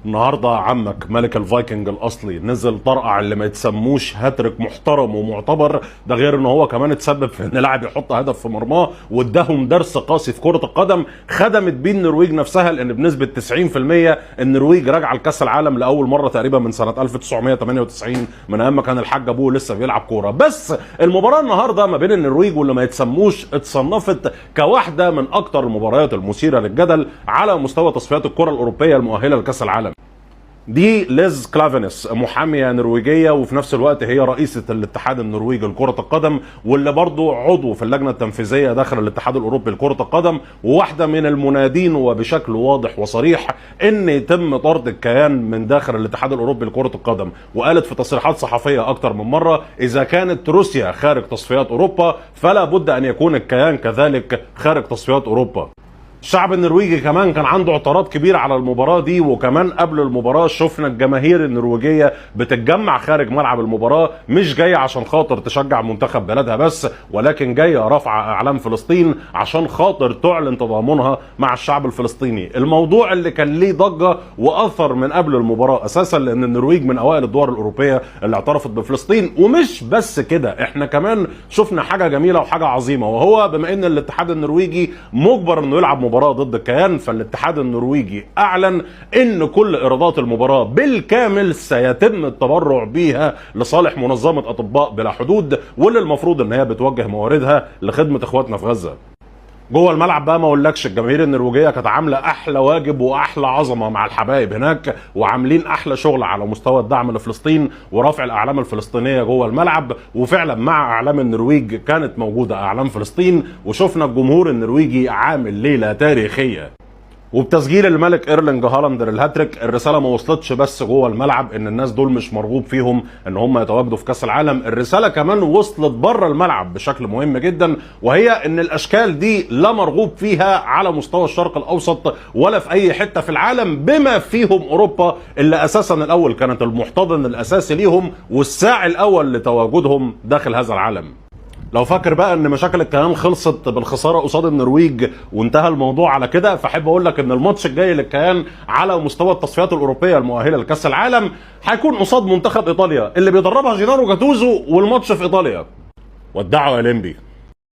النهارده عمك ملك الفايكنج الاصلي نزل طرقع اللي ما يتسموش هاتريك محترم ومعتبر. ده غير ان هو كمان اتسبب في ان لاعب يحط هدف في مرماه واداهم درس قاسي في كرة القدم خدمت بيه النرويج نفسها، لان بنسبة 90% النرويج راجعه لكاس العالم لاول مرة تقريبا من سنة 1998 من ايام ما كان الحاج ابوه لسه بيلعب كورة. بس المباراة النهارده ما بين النرويج واللي ما يتسموش اتصنفت كواحدة من اكتر المباريات المثيرة للجدل على مستوى تصفيات الكرة الاوروبية المؤهلة لكاس العالم. دي ليز كلافينس، محامية نرويجية وفي نفس الوقت هي رئيسة الاتحاد النرويجي لكرة القدم، واللي برضو عضو في اللجنة التنفيذية داخل الاتحاد الأوروبي لكرة القدم، وواحدة من المنادين وبشكل واضح وصريح ان يتم طرد الكيان من داخل الاتحاد الأوروبي لكرة القدم. وقالت في تصريحات صحفية أكتر من مرة إذا كانت روسيا خارج تصفيات أوروبا فلا بد أن يكون الكيان كذلك خارج تصفيات أوروبا. الشعب النرويجي كمان كان عنده اعتراض كبير على المباراة دي، وكمان قبل المباراة شفنا الجماهير النرويجية بتتجمع خارج ملعب المباراة، مش جاية عشان خاطر تشجع منتخب بلدها بس، ولكن جاية رافعة أعلام فلسطين عشان خاطر تعلن تضامنها مع الشعب الفلسطيني. الموضوع اللي كان ليه ضجة وأثر من قبل المباراة أساسا، لأن النرويج من أوائل الدول الأوروبية اللي اعترفت بفلسطين. ومش بس كده، احنا كمان شفنا حاجة جميلة وحاجة عظيمة، وهو بما ان الاتحاد النرويجي مجبر انه يلعب مباراة ضد الكيان، فالاتحاد النرويجي اعلن ان كل ايرادات المباراة بالكامل سيتم التبرع بيها لصالح منظمة اطباء بلا حدود، واللي المفروض ان هي بتوجه مواردها لخدمة اخواتنا في غزة. جوه الملعب بقى ما اقولكش، الجماهير النرويجيه كانت عامله احلى واجب واحلى عظمه مع الحبايب هناك، وعاملين احلى شغل على مستوى الدعم لفلسطين ورفع الاعلام الفلسطينيه جوه الملعب. وفعلا مع اعلام النرويج كانت موجوده اعلام فلسطين، وشفنا الجمهور النرويجي عامل ليله تاريخيه. وبتسجيل الملك ايرلينج هالاندر الهاتريك، الرساله ما وصلتش بس جوه الملعب ان الناس دول مش مرغوب فيهم ان هم يتواجدوا في كاس العالم، الرساله كمان وصلت بره الملعب بشكل مهم جدا، وهي ان الاشكال دي لا مرغوب فيها على مستوى الشرق الاوسط ولا في اي حته في العالم، بما فيهم اوروبا اللي اساسا الاول كانت المحتضن الاساسي ليهم والساعي الاول لتواجدهم داخل هذا العالم. لو فاكر بقى ان مشاكل الكيان خلصت بالخساره قصاد النرويج وانتهى الموضوع على كده، فاحب اقول لك ان الماتش الجاي للكيان على مستوى التصفيات الاوروبيه المؤهله لكاس العالم هيكون قصاد منتخب ايطاليا اللي بيدربها جينارو جاتوزو، والماتش في ايطاليا. ودعوا يا ليمبي.